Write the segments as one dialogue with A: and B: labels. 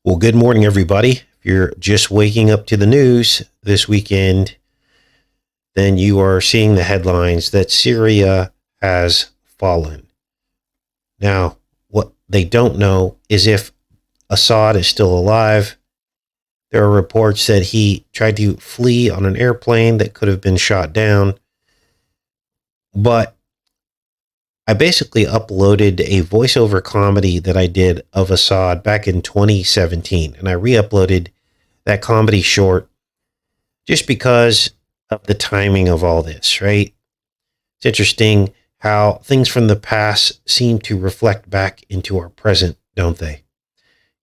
A: Well, good morning, everybody. If you're just waking up to the news this weekend, then you are seeing the headlines that Syria has fallen. Now, what they don't know is if Assad is still alive. There are reports that he tried to flee on an airplane that could have been shot down. But I basically uploaded a voiceover comedy that I did of Assad back in 2017, and I re-uploaded that comedy short just because of the timing of all this, right? It's interesting how things from the past seem to reflect back into our present, don't they?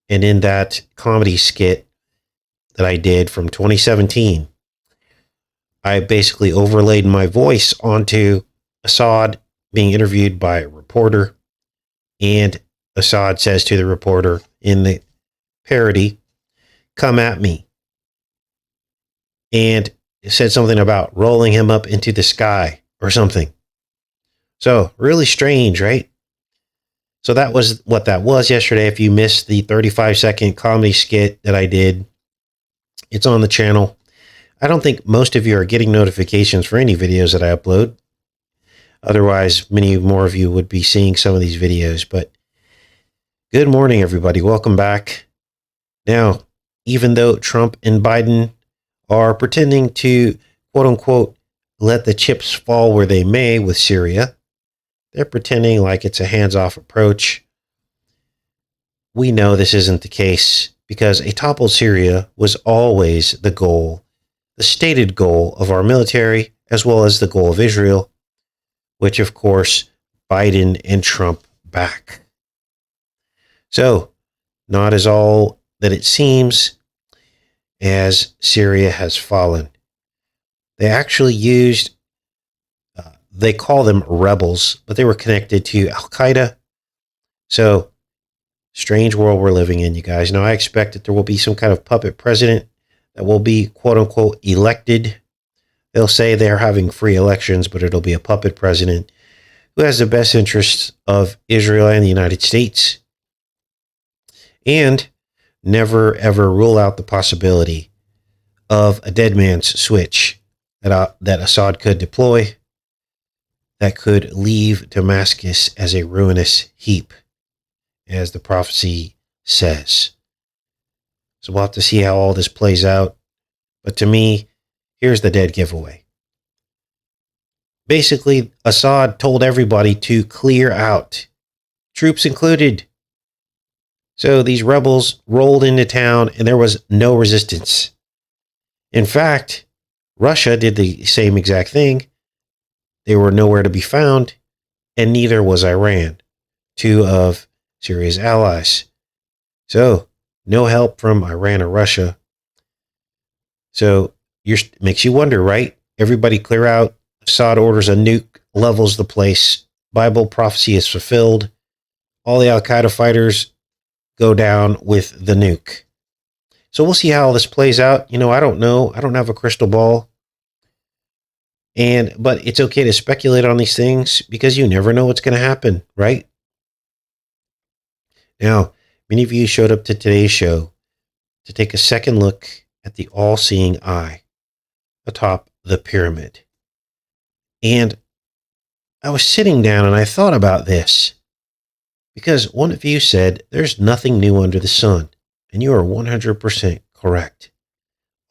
A: And in that comedy skit that I did from 2017, I basically overlaid my voice onto Assad being interviewed by a reporter, and Assad says to the reporter in the parody, "Come at me." And it said something about rolling him up into the sky or something. So really strange, right? So that was what that was yesterday. If you missed the 35-second comedy skit that I did, it's on the channel. I don't think most of you are getting notifications for any videos that I upload. Otherwise, many more of you would be seeing some of these videos. But good morning, everybody. Welcome back. Now, even though Trump and Biden are pretending to, quote unquote, let the chips fall where they may with Syria, they're pretending like it's a hands-off approach. We know this isn't the case because a toppled Syria was always the goal, the stated goal of our military, as well as the goal of Israel, which, of course, Biden and Trump back. So, not as all that it seems, as Syria has fallen. They actually used, they call them rebels, but they were connected to Al-Qaeda. So, strange world we're living in, you guys. Now, I expect that there will be some kind of puppet president that will be, quote unquote, elected. They'll say they're having free elections, but it'll be a puppet president who has the best interests of Israel and the United States. And never, ever rule out the possibility of a dead man's switch that Assad could deploy that could leave Damascus as a ruinous heap, as the prophecy says. So we'll have to see how all this plays out. But to me, here's the dead giveaway. Basically, Assad told everybody to clear out, troops included. So these rebels rolled into town and there was no resistance. In fact, Russia did the same exact thing. They were nowhere to be found, and neither was Iran, two of Syria's allies. So no help from Iran or Russia. So makes you wonder, right? Everybody clear out. Assad orders a nuke, levels the place. Bible prophecy is fulfilled. All the Al-Qaeda fighters go down with the nuke. So we'll see how this plays out. I don't know. I don't have a crystal ball. But it's okay to speculate on these things because you never know what's going to happen, right? Now, many of you showed up to today's show to take a second look at the all-seeing eye atop the pyramid. And I was sitting down and I thought about this because one of you said there's nothing new under the sun, and you are 100% correct.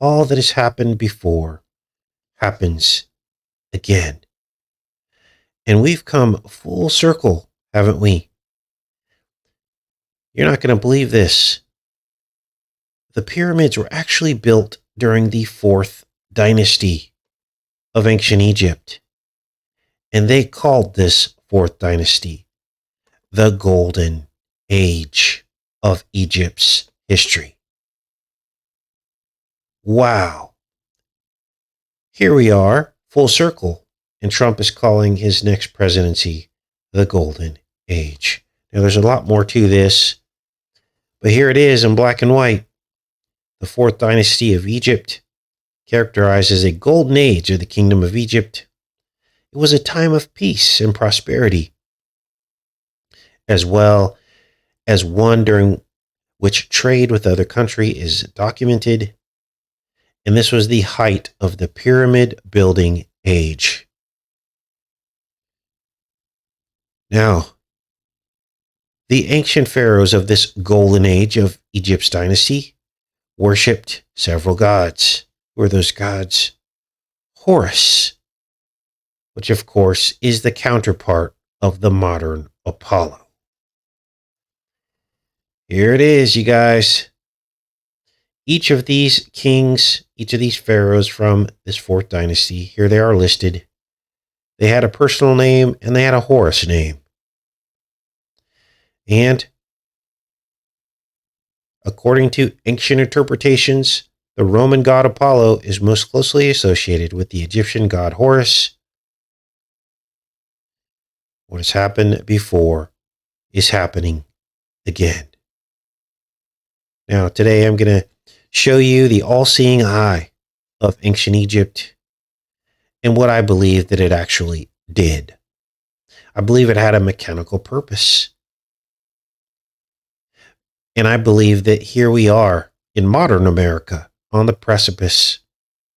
A: All that has happened before happens again. And we've come full circle, haven't we? You're not going to believe this. The pyramids were actually built during the 4th dynasty of ancient Egypt. And they called this 4th dynasty the Golden Age of Egypt's history. Wow. Here we are, full circle, and Trump is calling his next presidency the Golden Age. Now, there's a lot more to this, but here it is in black and white. The 4th dynasty of Egypt, characterized as a golden age of the kingdom of Egypt. It was a time of peace and prosperity, as well as one during which trade with other country is documented. And this was the height of the pyramid building age. Now, the ancient pharaohs of this golden age of Egypt's dynasty worshipped several gods. Who are those gods? Horus, which of course is the counterpart of the modern Apollo. Here it is, you guys. Each of these kings, each of these pharaohs from this fourth dynasty, here they are listed. They had a personal name and they had a Horus name. And according to ancient interpretations, the Roman god Apollo is most closely associated with the Egyptian god Horus. What has happened before is happening again. Now, today I'm going to show you the all-seeing eye of ancient Egypt and what I believe that it actually did. I believe it had a mechanical purpose. And I believe that here we are in modern America on the precipice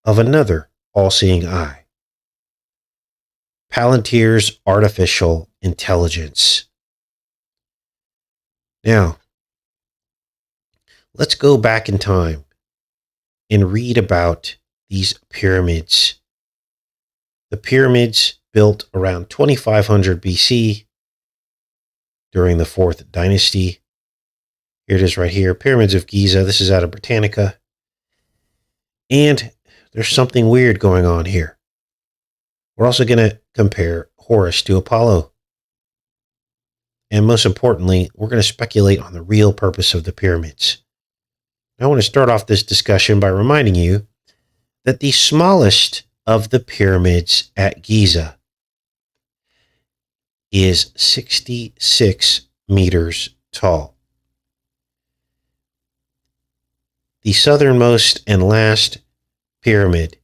A: of another all-seeing eye. Palantir's artificial intelligence. Now, let's go back in time and read about these pyramids. The pyramids built around 2500 BC during the Fourth Dynasty. Here it is right here, Pyramids of Giza. This is out of Britannica. And there's something weird going on here. We're also going to compare Horus to Apollo. And most importantly, we're going to speculate on the real purpose of the pyramids. I want to start off this discussion by reminding you that the smallest of the pyramids at Giza is 66 meters tall. The southernmost and last pyramid,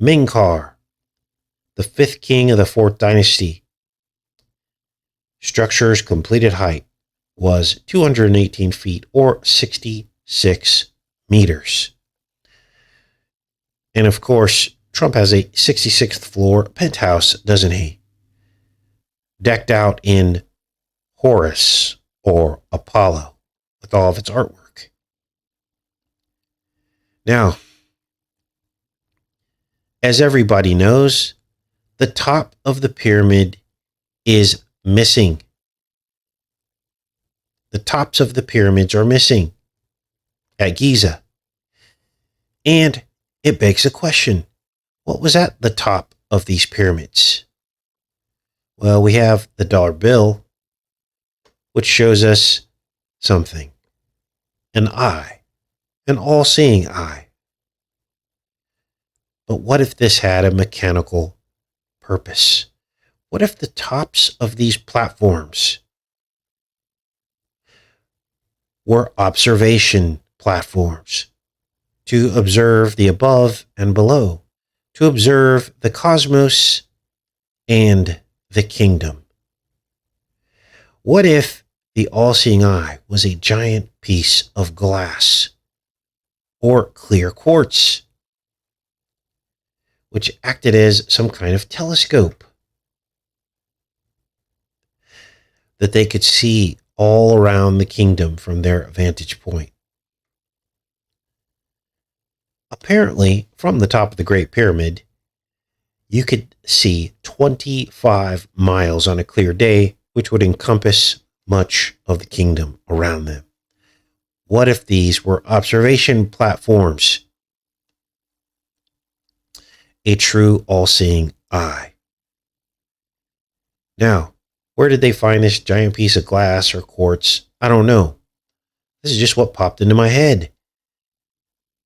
A: Menkaure, the fifth king of the Fourth Dynasty, structure's completed height was 218 feet or 66 meters. And of course, Trump has a 66th floor penthouse, doesn't he? Decked out in Horus or Apollo with all of its artwork. Now, as everybody knows, the top of the pyramid is missing. The tops of the pyramids are missing at Giza. And it begs a question. What was at the top of these pyramids? Well, we have the dollar bill, which shows us something. An eye. An all-seeing eye. But what if this had a mechanical purpose? What if the tops of these platforms were observation platforms to observe the above and below, to observe the cosmos and the kingdom? What if the all-seeing eye was a giant piece of glass or clear quartz, which acted as some kind of telescope that they could see all around the kingdom from their vantage point? Apparently, from the top of the Great Pyramid, you could see 25 miles on a clear day, which would encompass much of the kingdom around them. What if these were observation platforms? A true all-seeing eye. Now, where did they find this giant piece of glass or quartz? I don't know. This is just what popped into my head.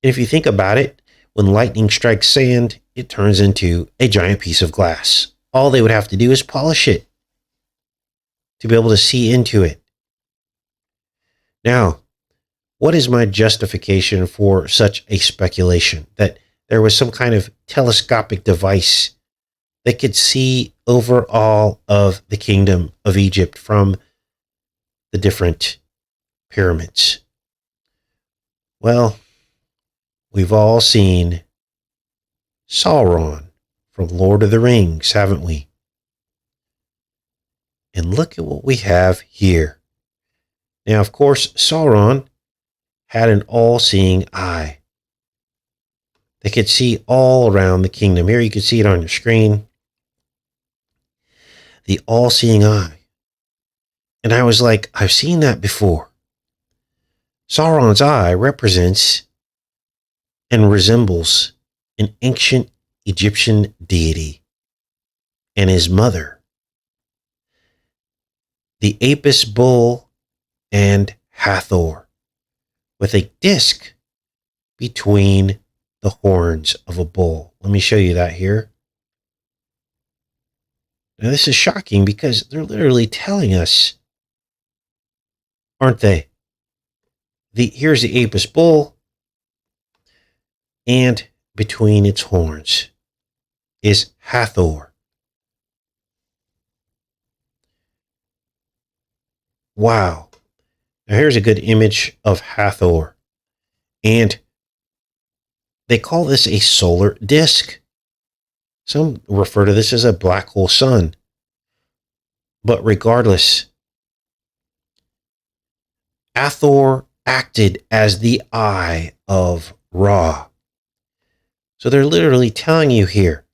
A: And if you think about it, when lightning strikes sand, it turns into a giant piece of glass. All they would have to do is polish it to be able to see into it. Now, what is my justification for such a speculation? That there was some kind of telescopic device that could see over all of the kingdom of Egypt from the different pyramids. Well, we've all seen Sauron from Lord of the Rings, haven't we? And look at what we have here. Now, of course, Sauron had an all-seeing eye. They could see all around the kingdom. Here you can see it on your screen. The all-seeing eye. And I was like, I've seen that before. Sauron's eye represents and resembles an ancient Egyptian deity and his mother, the Apis bull and Hathor, with a disc between the horns of a bull. Let me show you that here. Now, this is shocking because they're literally telling us, aren't they? Here's the Apis bull, and between its horns is Hathor. Wow. Now, here's a good image of Hathor. And they call this a solar disk. Some refer to this as a black hole sun. But regardless, Hathor acted as the eye of Ra. So they're literally telling you here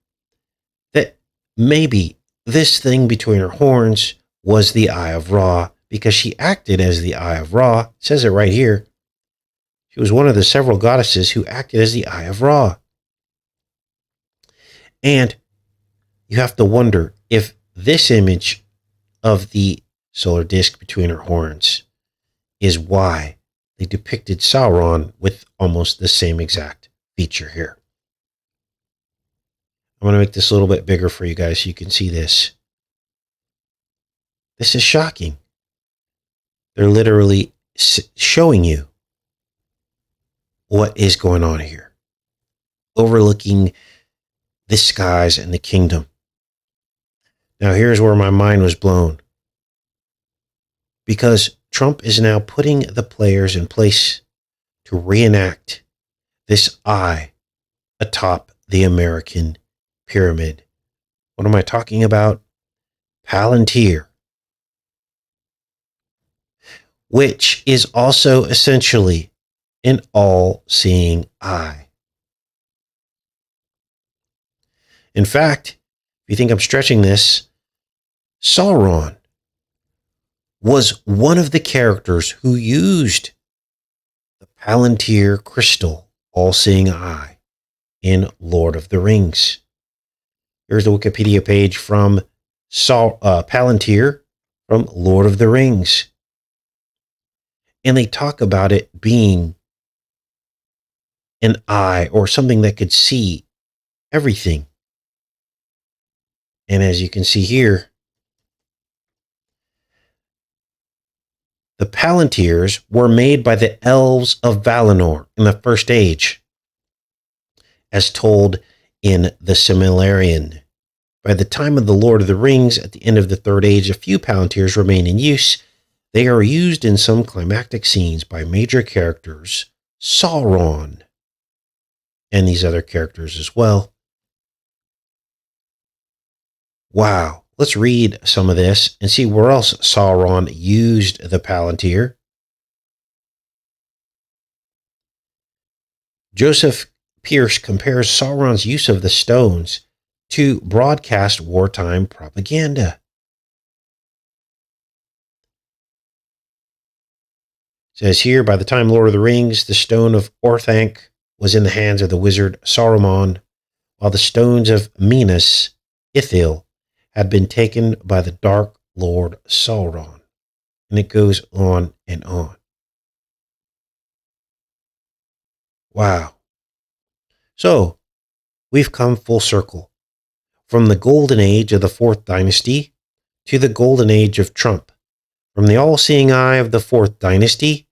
A: that maybe this thing between her horns was the eye of Ra because she acted as the eye of Ra. It says it right here. She was one of the several goddesses who acted as the eye of Ra. And you have to wonder if this image of the solar disk between her horns is why they depicted Sauron with almost the same exact feature here. I'm going to make this a little bit bigger for you guys so you can see this. This is shocking. They're literally showing you what is going on here, overlooking the skies and the kingdom. Now, here's where my mind was blown. Because Trump is now putting the players in place to reenact this eye atop the American pyramid. What am I talking about? Palantir, which is also essentially an all-seeing eye. In fact, if you think I'm stretching this, Sauron was one of the characters who used the Palantir crystal, all-seeing eye, in Lord of the Rings. Here's the Wikipedia page from Palantir from Lord of the Rings. And they talk about it being an eye or something that could see everything. And as you can see here, the Palantirs were made by the elves of Valinor in the First Age, as told in the Silmarillion. By the time of the Lord of the Rings, at the end of the Third Age, a few Palantirs remain in use. They are used in some climactic scenes by major characters, Sauron, and these other characters as well. Wow. Let's read some of this and see where else Sauron used the Palantir. Joseph Pierce compares Sauron's use of the stones to broadcast wartime propaganda. It says here, by the time Lord of the Rings, the stone of Orthanc was in the hands of the wizard Saruman, while the stones of Minas Ithil had been taken by the Dark Lord Sauron. And it goes on and on. Wow. So, we've come full circle. From the golden age of the Fourth Dynasty to the golden age of Trump. From the all-seeing eye of the Fourth Dynasty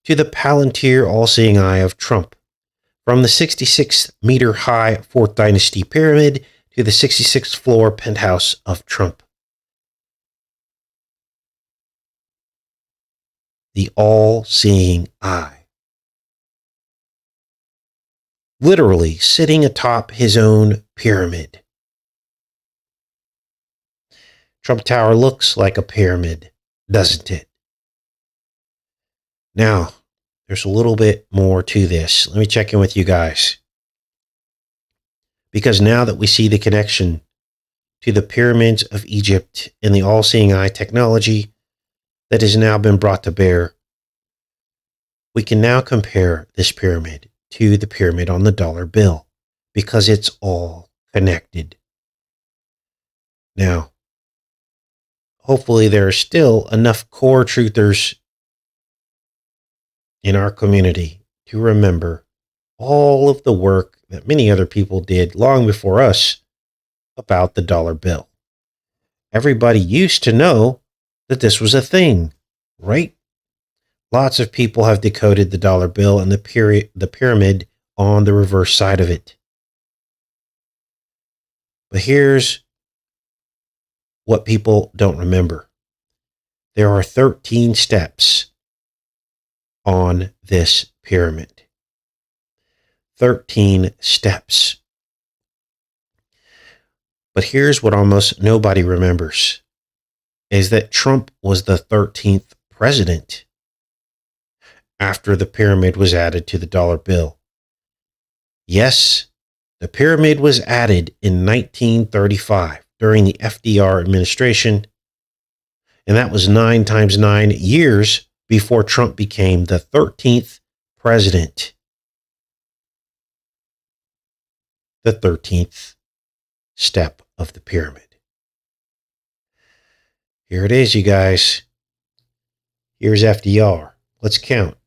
A: to the Palantir all-seeing eye of Trump. From the 66-meter-high Fourth Dynasty pyramid to the 66th floor penthouse of Trump. The all-seeing eye. literally sitting atop his own pyramid. Trump Tower looks like a pyramid, doesn't it? Now, there's a little bit more to this. Let me check in with you guys. Because now that we see the connection to the pyramids of Egypt and the all-seeing eye technology that has now been brought to bear, we can now compare this pyramid to the pyramid on the dollar bill because it's all connected. Now, hopefully there are still enough core truthers in our community to remember all of the work that many other people did long before us about the dollar bill. Everybody used to know that this was a thing, right? Lots of people have decoded the dollar bill and the pyramid on the reverse side of it. But here's what people don't remember. There are 13 steps on this pyramid. 13 steps. But here's what almost nobody remembers, is that Trump was the 13th president after the pyramid was added to the dollar bill. Yes, the pyramid was added in 1935 during the FDR administration, and that was 9 times 9 years before Trump became the 13th president. The 13th step of the pyramid. Here it is, you guys. Here's FDR. Let's count.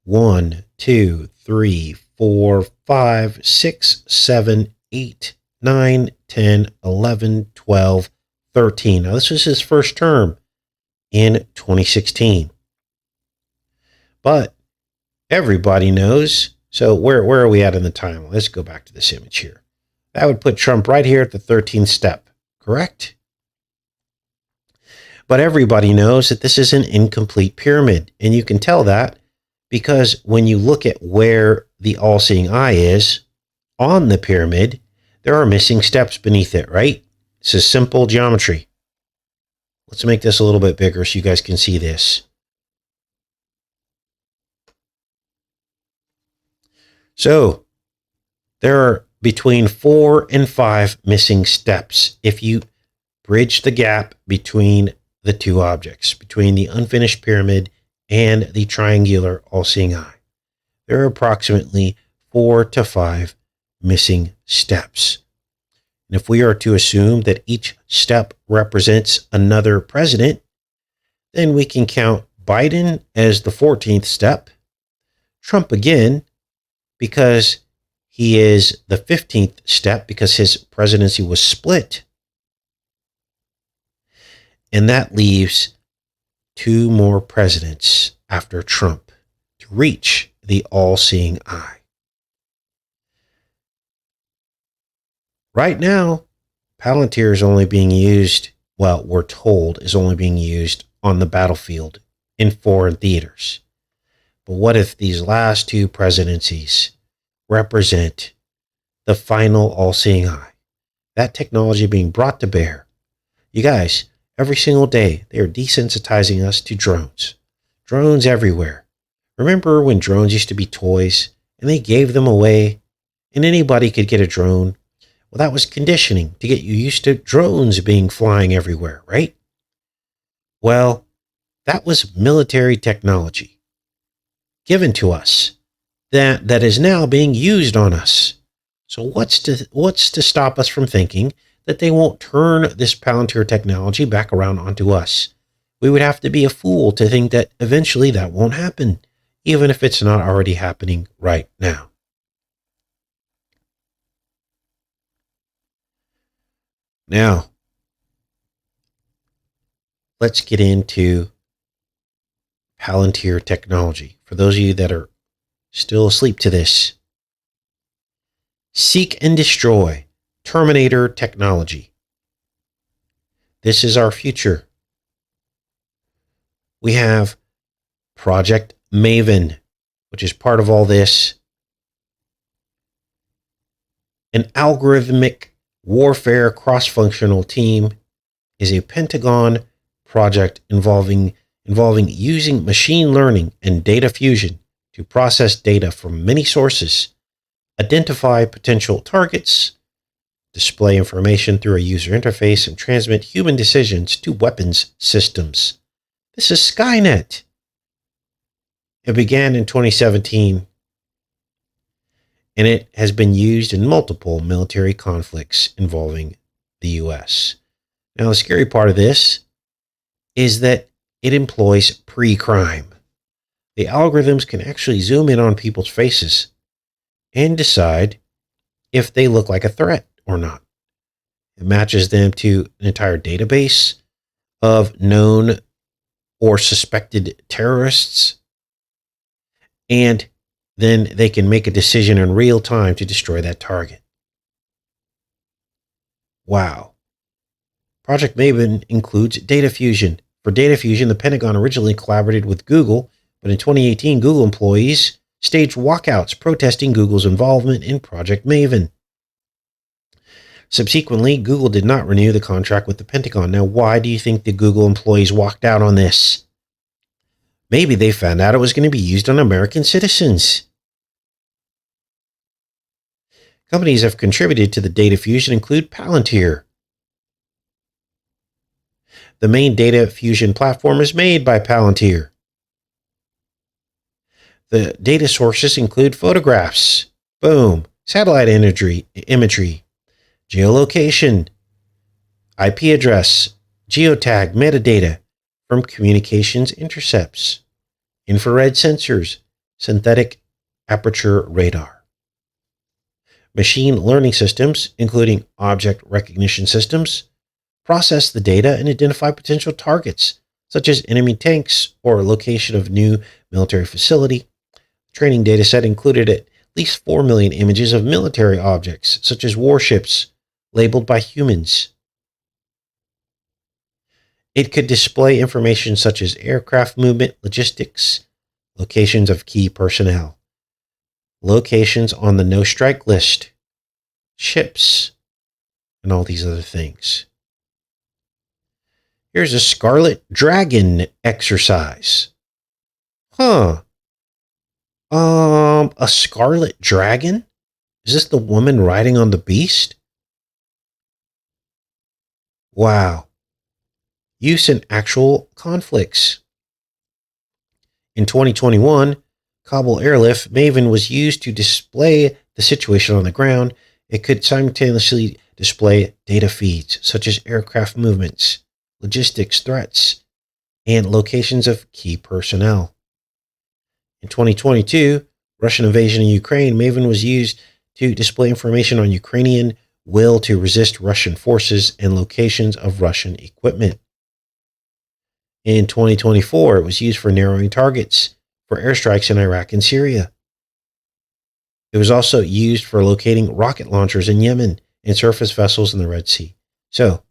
A: 1, 2, 3, 4, 5, 6, 7, 8, 9, 10, 11, 12, 13. Now, this was his first term in 2016. But everybody knows. So where are we at in the timeline? Let's go back to this image here. That would put Trump right here at the 13th step, correct? But everybody knows that this is an incomplete pyramid. And you can tell that because when you look at where the all-seeing eye is on the pyramid, there are missing steps beneath it, right? This is simple geometry. Let's make this a little bit bigger so you guys can see this. So there are between 4 and 5 missing steps if you bridge the gap between the two objects, between the unfinished pyramid and the triangular all-seeing eye. There are approximately 4 to 5 missing steps. And if we are to assume that each step represents another president, then we can count Biden as the 14th step, Trump again, because he is the 15th step because his presidency was split. And that leaves 2 more presidents after Trump to reach the all-seeing eye. Right now, Palantir is only being used, well, we're told is only being used on the battlefield in foreign theaters. But what if these last 2 presidencies represent the final all-seeing eye? That technology being brought to bear. You guys, every single day, they are desensitizing us to drones. Drones everywhere. Remember when drones used to be toys and they gave them away and anybody could get a drone? Well, that was conditioning to get you used to drones being flying everywhere, right? Well, that was military technology given to us that is now being used on us. So what's to stop us from thinking that they won't turn this Palantir technology back around onto us? We would have to be a fool to think that eventually that won't happen, even if it's not already happening right now. Now, let's get into Palantir technology. For those of you that are still asleep to this, seek and destroy Terminator technology. This is our future. We have Project Maven, which is part of all this. An algorithmic warfare cross-functional team is a Pentagon project involving using machine learning and data fusion to process data from many sources, identify potential targets, display information through a user interface, and transmit human decisions to weapons systems. This is Skynet. It began in 2017, and it has been used in multiple military conflicts involving the U.S. Now, the scary part of this is that it employs pre-crime. The algorithms can actually zoom in on people's faces and decide if they look like a threat or not. It matches them to an entire database of known or suspected terrorists, and then they can make a decision in real time to destroy that target. Wow. Project Maven includes data fusion. For data fusion, the Pentagon originally collaborated with Google, but in 2018, Google employees staged walkouts protesting Google's involvement in Project Maven. Subsequently, Google did not renew the contract with the Pentagon. Now, why do you think the Google employees walked out on this? Maybe they found out it was going to be used on American citizens. Companies that have contributed to the data fusion include Palantir. The main data fusion platform is made by Palantir. The data sources include photographs, boom, satellite imagery, geolocation, IP address, geotag metadata from communications intercepts, infrared sensors, synthetic aperture radar. Machine learning systems, including object recognition systems, process the data and identify potential targets, such as enemy tanks or location of new military facility. The training dataset included at least 4 million images of military objects, such as warships, labeled by humans. It could display information such as aircraft movement, logistics, locations of key personnel, locations on the no-strike list, ships, and all these other things. Here's a Scarlet Dragon exercise. A Scarlet Dragon? Is this the woman riding on the beast? Wow. Use in actual conflicts. In 2021, Kabul Airlift Maven was used to display the situation on the ground. It could simultaneously display data feeds such as aircraft movements, logistics threats, and locations of key personnel. In 2022, Russian invasion of Ukraine, Maven was used to display information on Ukrainian will to resist Russian forces and locations of Russian equipment. In 2024, it was used for narrowing targets for airstrikes in Iraq and Syria. It was also used for locating rocket launchers in Yemen and surface vessels in the Red Sea. So,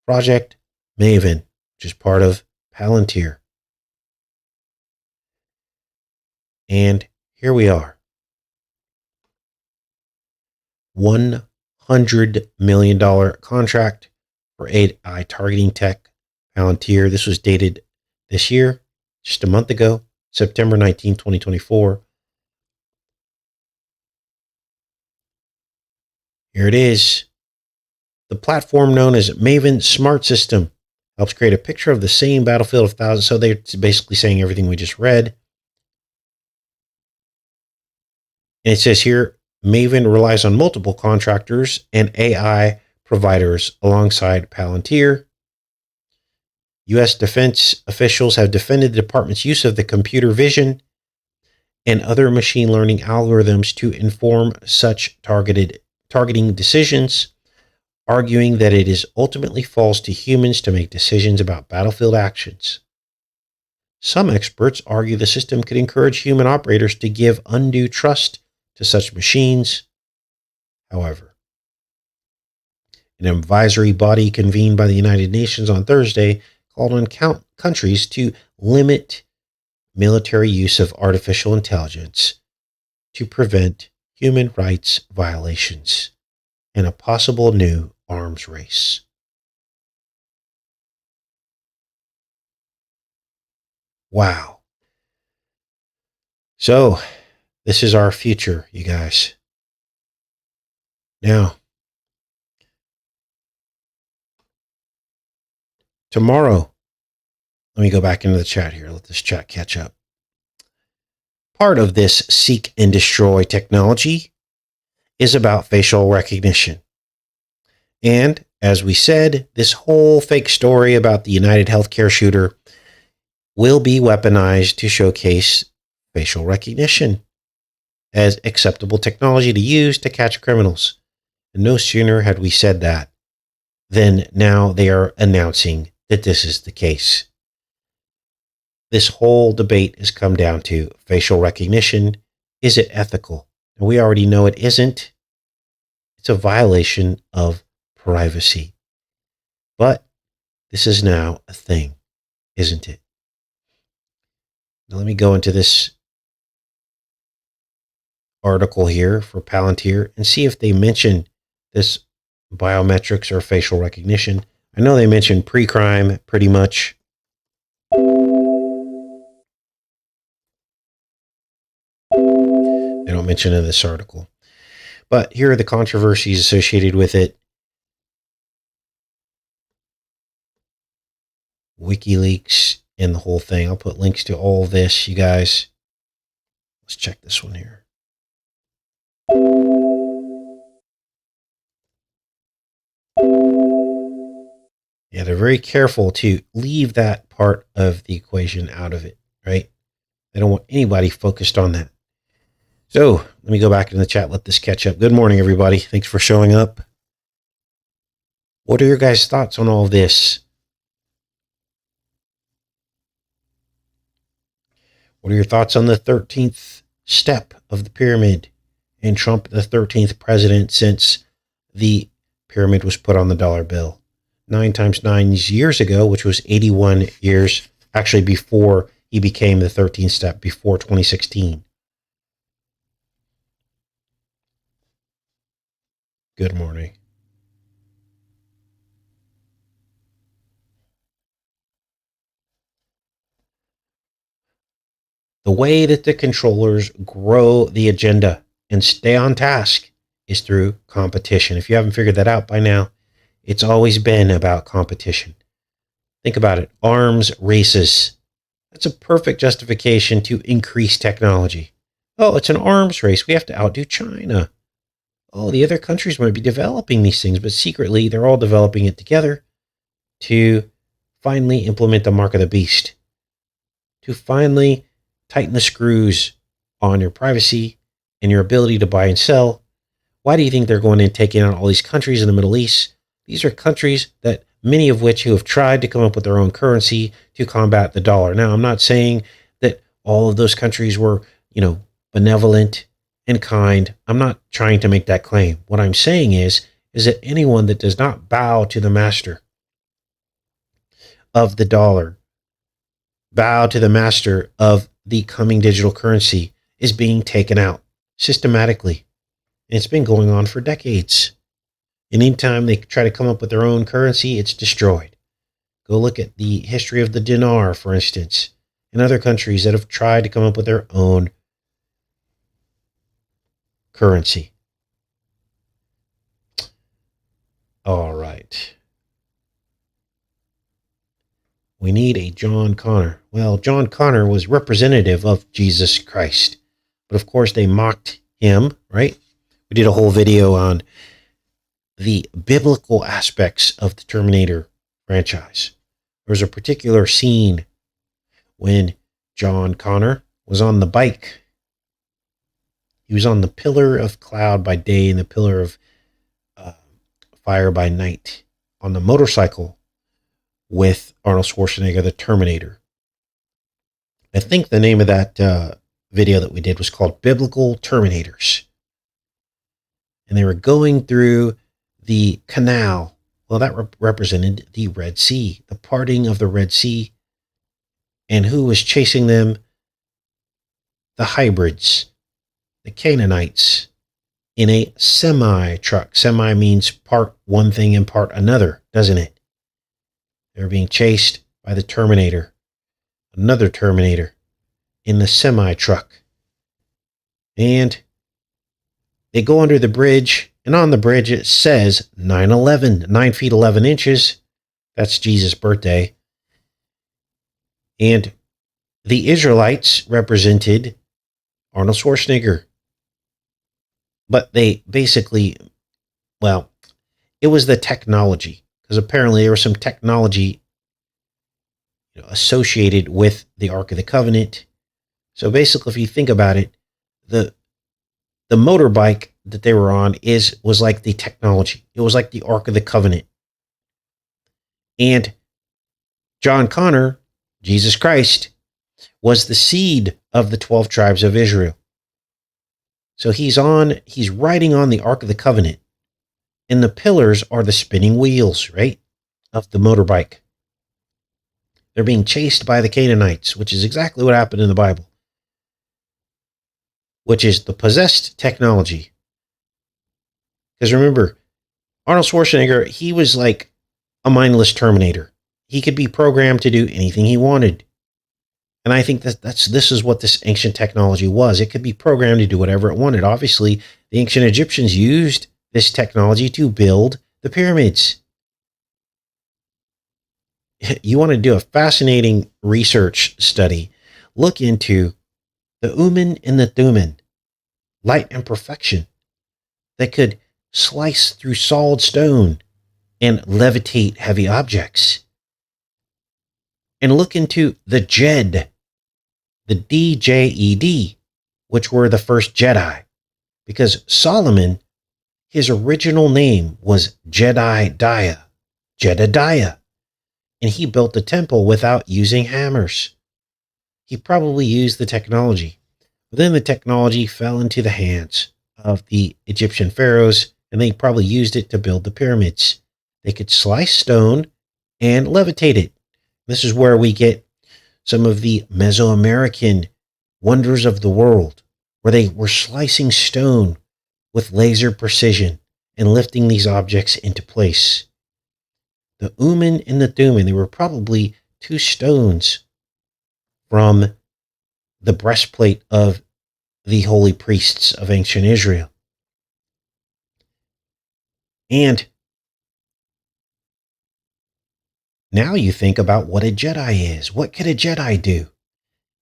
A: Project Maven, which is part of Palantir. And here we are. $100 million contract for AI targeting tech, Palantir. This was dated this year, just a month ago, September 19, 2024. Here it is. The platform known as Maven Smart System helps create a picture of the same battlefield of thousands. So they're basically saying everything we just read. And it says here, Maven relies on multiple contractors and AI providers alongside Palantir. U.S. defense officials have defended the department's use of the computer vision and other machine learning algorithms to inform such targeting decisions, arguing that it is ultimately false to humans to make decisions about battlefield actions. Some experts argue the system could encourage human operators to give undue trust to such machines. However, an advisory body convened by the United Nations on Thursday called on countries to limit military use of artificial intelligence to prevent human rights violations, and a possible new arms race. Wow. So, this is our future, you guys. Now, tomorrow, let me go back into the chat here. Let this chat catch up. Part of this seek and destroy technology is about facial recognition. And as we said, this whole fake story about the United Healthcare shooter will be weaponized to showcase facial recognition as acceptable technology to use to catch criminals. And no sooner had we said that than now they are announcing that this is the case. This whole debate has come down to facial recognition. Is it ethical? And we already know it isn't. It's a violation of privacy. But this is now a thing, isn't it? Now let me go into this article here for Palantir and see if they mention this biometrics or facial recognition. I know they mention pre-crime pretty much. They don't mention it in this article. But here are the controversies associated with it. WikiLeaks and the whole thing. I'll put links to all this, you guys. Let's check this one here. Yeah, they're very careful to leave that part of the equation out of it, right? They don't want anybody focused on that. So let me go back in the chat, let this catch up. Good morning, everybody. Thanks for showing up. What are your guys' thoughts on all of this? What are your thoughts on the 13th step of the pyramid and Trump, the 13th president since the pyramid was put on the dollar bill? 9 times 9 years ago, which was 81 years, actually before he became the 13th step, before 2016. Good morning. The way that the controllers grow the agenda and stay on task is through competition. If you haven't figured that out by now, it's always been about competition. Think about it. Arms races. That's a perfect justification to increase technology. Oh, it's an arms race. We have to outdo China. Oh, the other countries might be developing these things, but secretly they're all developing it together to finally implement the mark of the beast, to finally tighten the screws on your privacy and your ability to buy and sell. Why do you think they're going and taking out all these countries in the Middle East? These are countries that many of which who have tried to come up with their own currency to combat the dollar. Now, I'm not saying that all of those countries were, benevolent and kind. I'm not trying to make that claim. What I'm saying is that anyone that does not bow to the master of the dollar, bow to the master of the coming digital currency, is being taken out systematically. And it's been going on for decades. And anytime they try to come up with their own currency, it's destroyed. Go look at the history of the dinar, for instance, and other countries that have tried to come up with their own currency. All right. We need a John Connor. Well, John Connor was representative of Jesus Christ. But of course, they mocked him, right? We did a whole video on the biblical aspects of the Terminator franchise. There was a particular scene when John Connor was on the bike. He was on the pillar of cloud by day and the pillar of fire by night on the motorcycle with Arnold Schwarzenegger, the Terminator. I think the name of that video that we did was called Biblical Terminators. And they were going through the canal. Well, that represented the Red Sea, the parting of the Red Sea. And who was chasing them? The hybrids, the Canaanites, in a semi truck. Semi means part one thing and part another, doesn't it? They're being chased by the Terminator, another Terminator, in the semi truck. And they go under the bridge, and on the bridge it says 9/11, 9 feet 11 inches. That's Jesus' birthday. And the Israelites represented Arnold Schwarzenegger. But they basically, well, it was the technology, because apparently there was some technology associated with the Ark of the Covenant. So basically, if you think about it, the motorbike that they were on was like the technology. It was like the Ark of the Covenant. And John Connor, Jesus Christ, was the seed of the 12 tribes of Israel. So he's riding on the Ark of the Covenant, and the pillars are the spinning wheels, right, of the motorbike. They're being chased by the Canaanites, which is exactly what happened in the Bible, which is the possessed technology. Because remember, Arnold Schwarzenegger, he was like a mindless Terminator. He could be programmed to do anything he wanted. And I think this is what this ancient technology was. It could be programmed to do whatever it wanted. Obviously, the ancient Egyptians used this technology to build the pyramids. You want to do a fascinating research study, look into the Urim and the Thummim, light and perfection, that could slice through solid stone and levitate heavy objects. And look into the Jed, the DJED, which were the first Jedi, because Solomon, his original name was Jedediah, and he built the temple without using hammers. He probably used the technology, but then the technology fell into the hands of the Egyptian pharaohs, and they probably used it to build the pyramids. They could slice stone and levitate it. This is where we get some of the Mesoamerican wonders of the world, where they were slicing stone with laser precision and lifting these objects into place. The Urim and the Thummim, they were probably two stones from the breastplate of the holy priests of ancient Israel. And now you think about what a Jedi is. What could a Jedi do?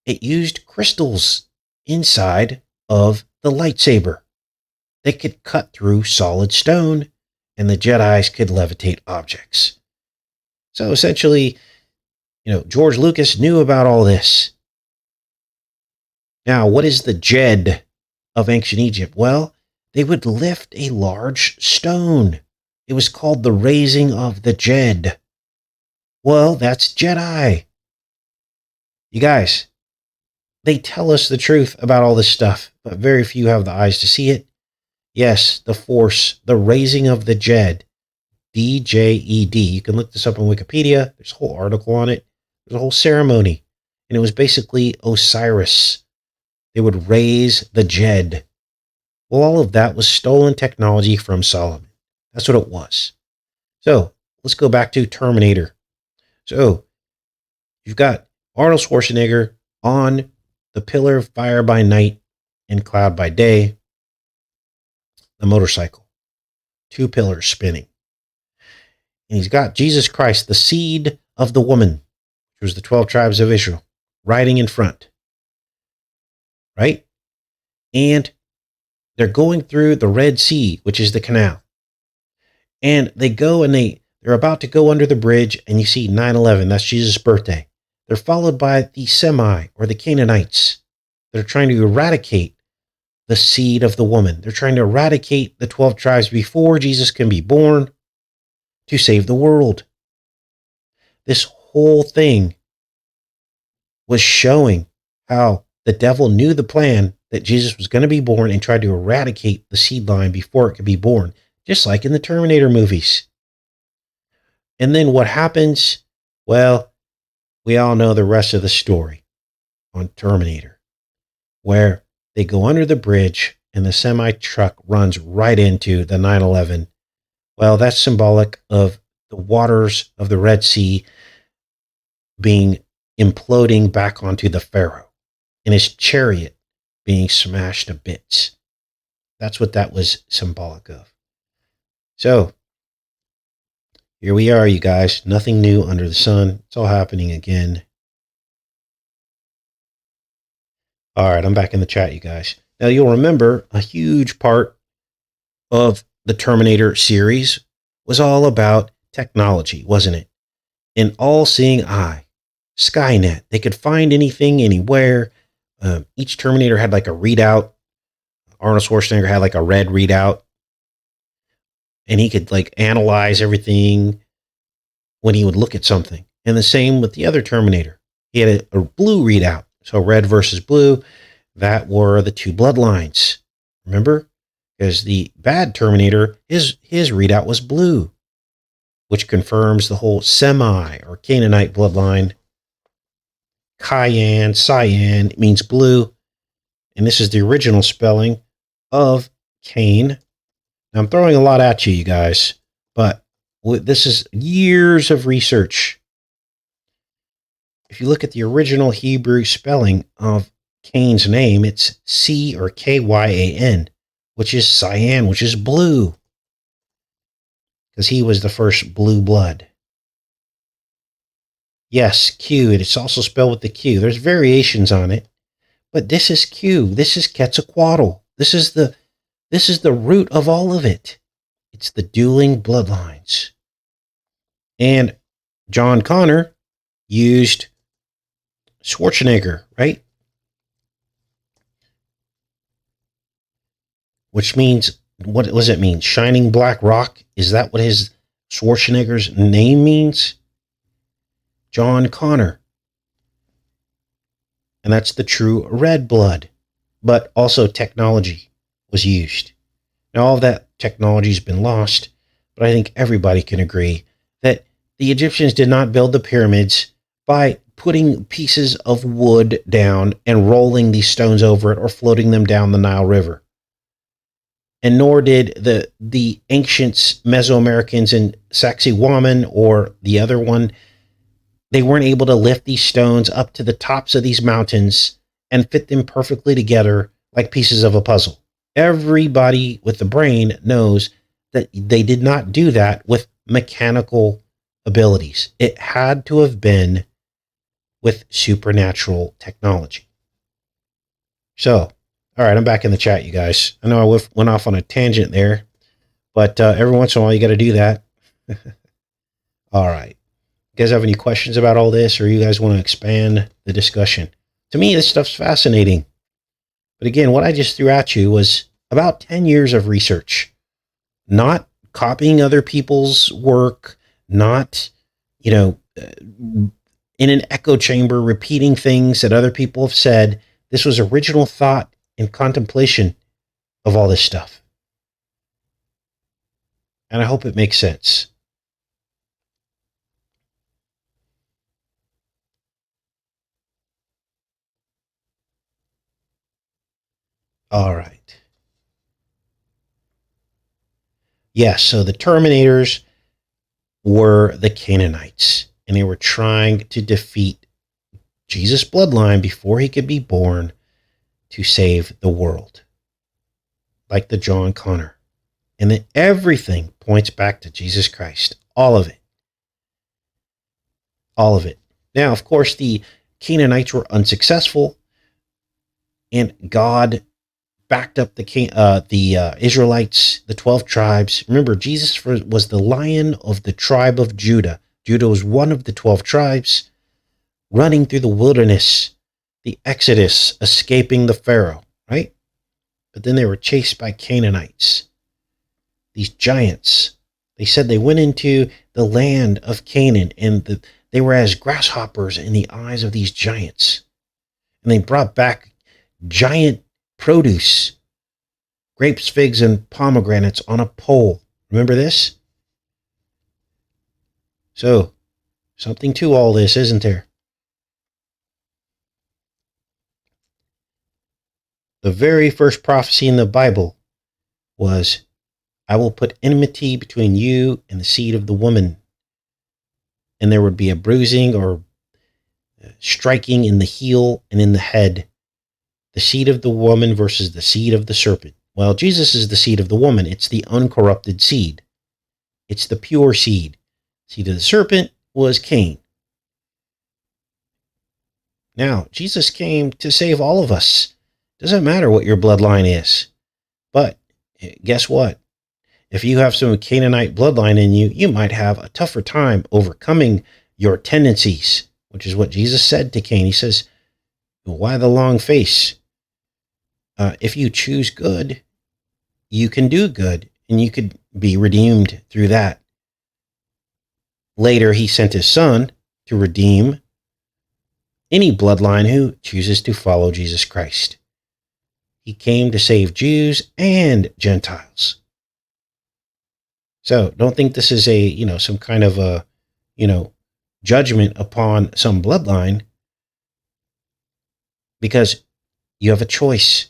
A: It used crystals inside of the lightsaber. They could cut through solid stone, and the Jedis could levitate objects. So essentially, George Lucas knew about all this. Now, what is the Jed of ancient Egypt? Well, they would lift a large stone. It was called the raising of the Jed. Well, that's Jedi. You guys, they tell us the truth about all this stuff, but very few have the eyes to see it. Yes, the Force, the raising of the Jed, DJED. You can look this up on Wikipedia. There's a whole article on it. There's a whole ceremony. And it was basically Osiris. They would raise the Jed. Well, all of that was stolen technology from Solomon. That's what it was. So let's go back to Terminator. So you've got Arnold Schwarzenegger on the pillar of fire by night and cloud by day, the motorcycle, two pillars spinning. And he's got Jesus Christ, the seed of the woman, which was the 12 tribes of Israel, riding in front. Right? And they're going through the Red Sea, which is the canal. And they go and they're about to go under the bridge, and you see 9/11. That's Jesus' birthday. They're followed by the Semi, or the Canaanites. They're trying to eradicate the seed of the woman. They're trying to eradicate the 12 tribes before Jesus can be born to save the world. This whole thing was showing how the devil knew the plan that Jesus was going to be born and tried to eradicate the seed line before it could be born, just like in the Terminator movies. And then what happens? Well, we all know the rest of the story on Terminator, where they go under the bridge and the semi truck runs right into the 9/11. Well, that's symbolic of the waters of the Red Sea being imploding back onto the Pharaoh and his chariot being smashed to bits. That's what that was symbolic of. So here we are, you guys. Nothing new under the sun. It's all happening again. All right, I'm back in the chat, you guys. Now, you'll remember a huge part of the Terminator series was all about technology, wasn't it? An all-seeing eye, Skynet. They could find anything, anywhere. Each Terminator had like a readout. Arnold Schwarzenegger had like a red readout, and he could like analyze everything when he would look at something. And the same with the other Terminator. He had a blue readout. So red versus blue, that were the two bloodlines. Remember? Because the bad Terminator, his readout was blue, which confirms the whole Semi or Canaanite bloodline. Cyan means blue. And this is the original spelling of Cain. Now, I'm throwing a lot at you, you guys, but this is years of research. If you look at the original Hebrew spelling of Cain's name, it's C or Kyan, which is cyan, which is blue, because he was the first blue blood. Yes, Q. It's also spelled with the Q. There's variations on it, but this is Q. This is Quetzalcoatl. This is the root of all of it. It's the dueling bloodlines. And John Connor used Schwarzenegger, right? Which means, what does it mean? Shining black rock? Is that what his Schwarzenegger's name means? John Connor. And that's the true red blood. But also technology was used. Now, all of that technology has been lost, but I think everybody can agree that the Egyptians did not build the pyramids by putting pieces of wood down and rolling these stones over it or floating them down the Nile River. And nor did the ancient Mesoamericans in Sacsayhuaman or the other one. They weren't able to lift these stones up to the tops of these mountains and fit them perfectly together like pieces of a puzzle. Everybody with the brain knows that they did not do that with mechanical abilities. It had to have been with supernatural technology. So, all right, I'm back in the chat, you guys. I know I went off on a tangent there, but every once in a while you got to do that. All right. You guys have any questions about all this, or you guys want to expand the discussion? To me, this stuff's fascinating. But again, what I just threw at you was about 10 years of research, not copying other people's work, not, in an echo chamber, repeating things that other people have said. This was original thought and contemplation of all this stuff. And I hope it makes sense. All right. Yes, so the Terminators were the Canaanites, and they were trying to defeat Jesus' bloodline before he could be born to save the world, like the John Connor. And then everything points back to Jesus Christ. All of it. All of it. Now, of course, the Canaanites were unsuccessful, and God backed up the Israelites, the 12 tribes. Remember, Jesus was the Lion of the tribe of Judah. Judah was one of the 12 tribes running through the wilderness, the Exodus, escaping the Pharaoh, right? But then they were chased by Canaanites, these giants. They said they went into the land of Canaan, and they were as grasshoppers in the eyes of these giants. And they brought back giant produce, grapes, figs, and pomegranates on a pole. Remember this? So, something to all this, isn't there? The very first prophecy in the Bible was, I will put enmity between you and the seed of the woman. And there would be a bruising or striking in the heel and in the head. The seed of the woman versus the seed of the serpent. Well, Jesus is the seed of the woman. It's the uncorrupted seed. It's the pure seed. Seed of the serpent was Cain. Now, Jesus came to save all of us. Doesn't matter what your bloodline is. But guess what? If you have some Canaanite bloodline in you, you might have a tougher time overcoming your tendencies, which is what Jesus said to Cain. He says, why the long face? If you choose good, you can do good, and you could be redeemed through that. Later, he sent his son to redeem any bloodline who chooses to follow Jesus Christ. He came to save Jews and Gentiles. So don't think this is some kind of a, judgment upon some bloodline, because you have a choice.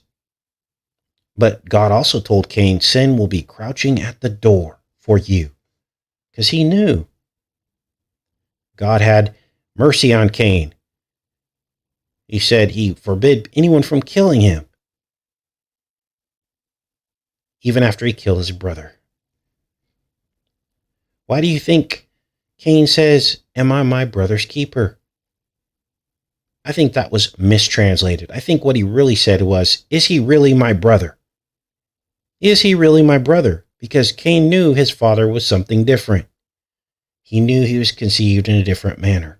A: But God also told Cain, sin will be crouching at the door for you, because he knew. God had mercy on Cain. He said he forbid anyone from killing him, even after he killed his brother. Why do you think Cain says, am I my brother's keeper? I think that was mistranslated. I think what he really said was, is he really my brother? Is he really my brother? Because Cain knew his father was something different. He knew he was conceived in a different manner.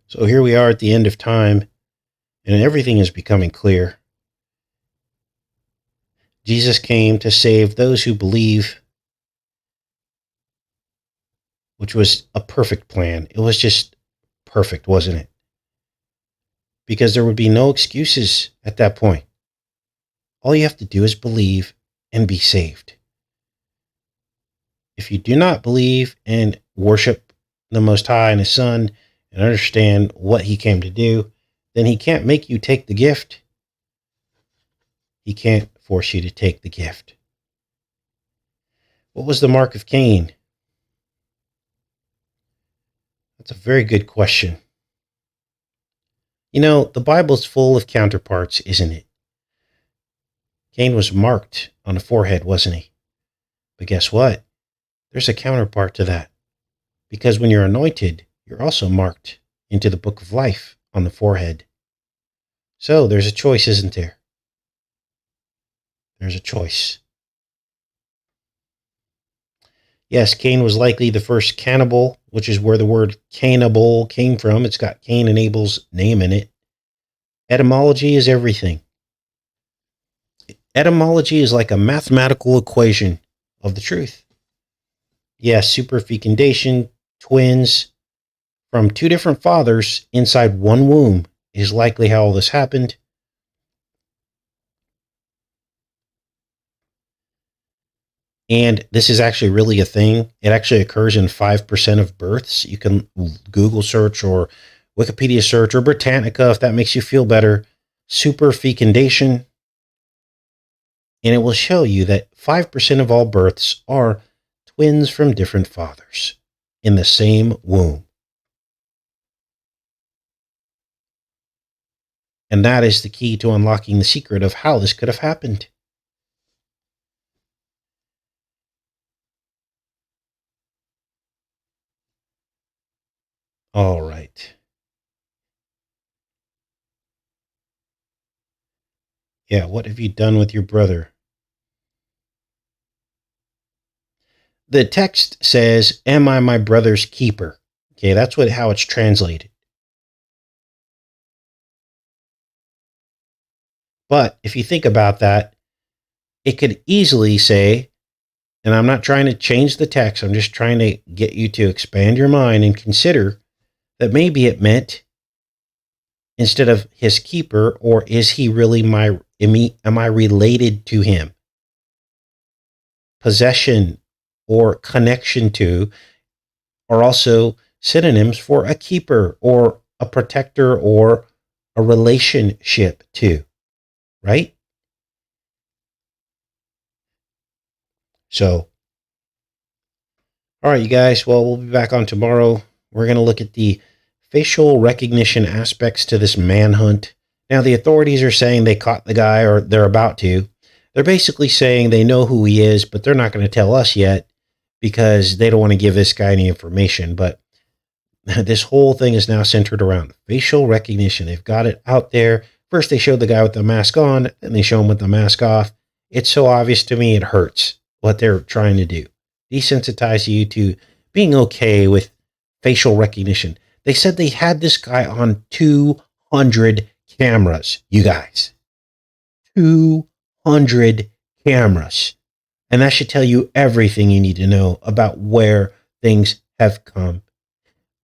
A: So here we are at the end of time, and everything is becoming clear. Jesus came to save those who believe, which was a perfect plan. It was just perfect, wasn't it? Because there would be no excuses at that point. All you have to do is believe and be saved. If you do not believe and worship the Most High and His Son and understand what He came to do, then He can't make you take the gift. He can't force you to take the gift. What was the mark of Cain? That's a very good question. The Bible's full of counterparts, isn't it? Cain was marked on the forehead, wasn't he? But guess what? There's a counterpart to that. Because when you're anointed, you're also marked into the book of life on the forehead. So there's a choice, isn't there? There's a choice. Yes, Cain was likely the first cannibal, which is where the word cannibal came from. It's got Cain and Abel's name in it. Etymology is everything. Etymology is like a mathematical equation of the truth. Yes, superfecundation, twins from two different fathers inside one womb is likely how all this happened. And this is actually really a thing. It actually occurs in 5% of births. You can Google search or Wikipedia search or Britannica if that makes you feel better. Superfecundation. And it will show you that 5% of all births are twins from different fathers in the same womb. And that is the key to unlocking the secret of how this could have happened. All right. Yeah, what have you done with your brother? The text says, am I my brother's keeper? Okay, that's how it's translated. But if you think about that, it could easily say, and I'm not trying to change the text, I'm just trying to get you to expand your mind and consider that maybe it meant, instead of his keeper, or is he really am I related to him? Possession or connection to are also synonyms for a keeper or a protector or a relationship too, right? So, all right, you guys. Well, we'll be back on tomorrow. We're going to look at the facial recognition aspects to this manhunt. Now, the authorities are saying they caught the guy, or they're about to. They're basically saying they know who he is, but they're not going to tell us yet because they don't want to give this guy any information. But this whole thing is now centered around facial recognition. They've got it out there. First, they showed the guy with the mask on, then they show him with the mask off. It's so obvious to me, it hurts what they're trying to do. Desensitize you to being okay with facial recognition. They said they had this guy on 200 cameras, you guys. 200 cameras. And that should tell you everything you need to know about where things have come.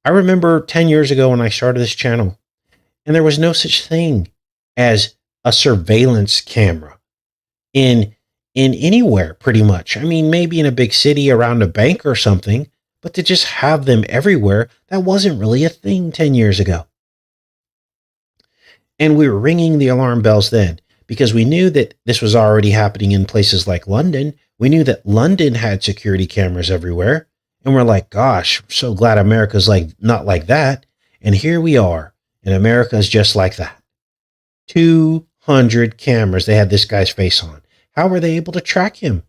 A: I remember 10 years ago when I started this channel, and there was no such thing as a surveillance camera in anywhere, pretty much. I mean, maybe in a big city around a bank or something, but to just have them everywhere, that wasn't really a thing 10 years ago. And we were ringing the alarm bells then because we knew that this was already happening in places like London. We knew that London had security cameras everywhere. And we're like, gosh, I'm so glad America's like not like that. And here we are, and America's just like that. 200 cameras they had this guy's face on. How were they able to track him?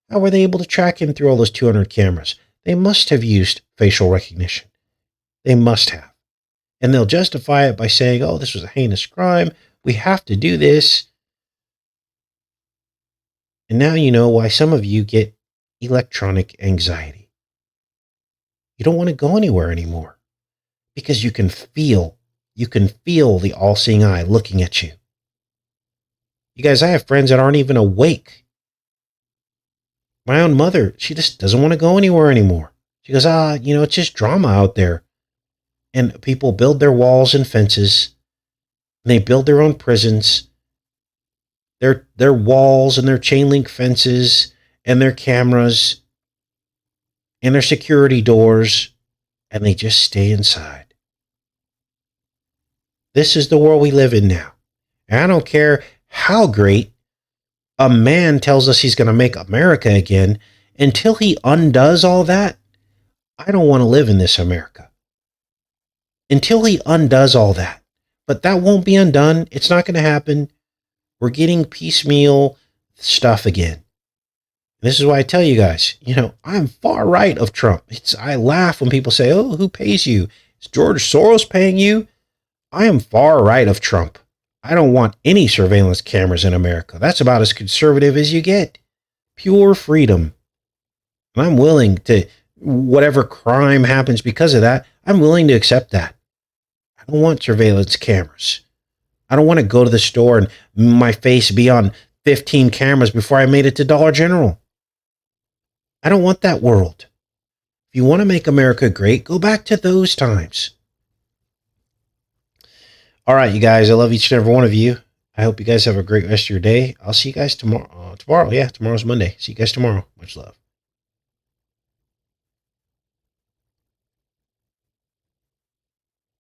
A: How were they able to track him through all those 200 cameras? They must have used facial recognition. They must have. And they'll justify it by saying, oh, this was a heinous crime. We have to do this. And now you know why some of you get electronic anxiety. You don't want to go anywhere anymore because you can feel the all-seeing eye looking at you. You guys, I have friends that aren't even awake. My own mother, she just doesn't want to go anywhere anymore. She goes, it's just drama out there. And people build their walls and fences. And they build their own prisons. Their walls and their chain link fences and their cameras and their security doors. And they just stay inside. This is the world we live in now. And I don't care how great a man tells us he's going to make America again. Until he undoes all that, I don't want to live in this America. Until he undoes all that. But that won't be undone. It's not going to happen. We're getting piecemeal stuff again. And this is why I tell you guys, I'm far right of Trump. I laugh when people say, oh, who pays you? Is George Soros paying you? I am far right of Trump. I don't want any surveillance cameras in America. That's about as conservative as you get. Pure freedom. And I'm willing to, whatever crime happens because of that, I'm willing to accept that. I don't want surveillance cameras. I don't want to go to the store and my face be on 15 cameras before I made it to Dollar General. I don't want that world. If you want to make America great, go back to those times. All right, you guys, I love each and every one of you. I hope you guys have a great rest of your day. I'll see you guys tomorrow. Tomorrow, yeah, tomorrow's Monday. See you guys tomorrow. Much love.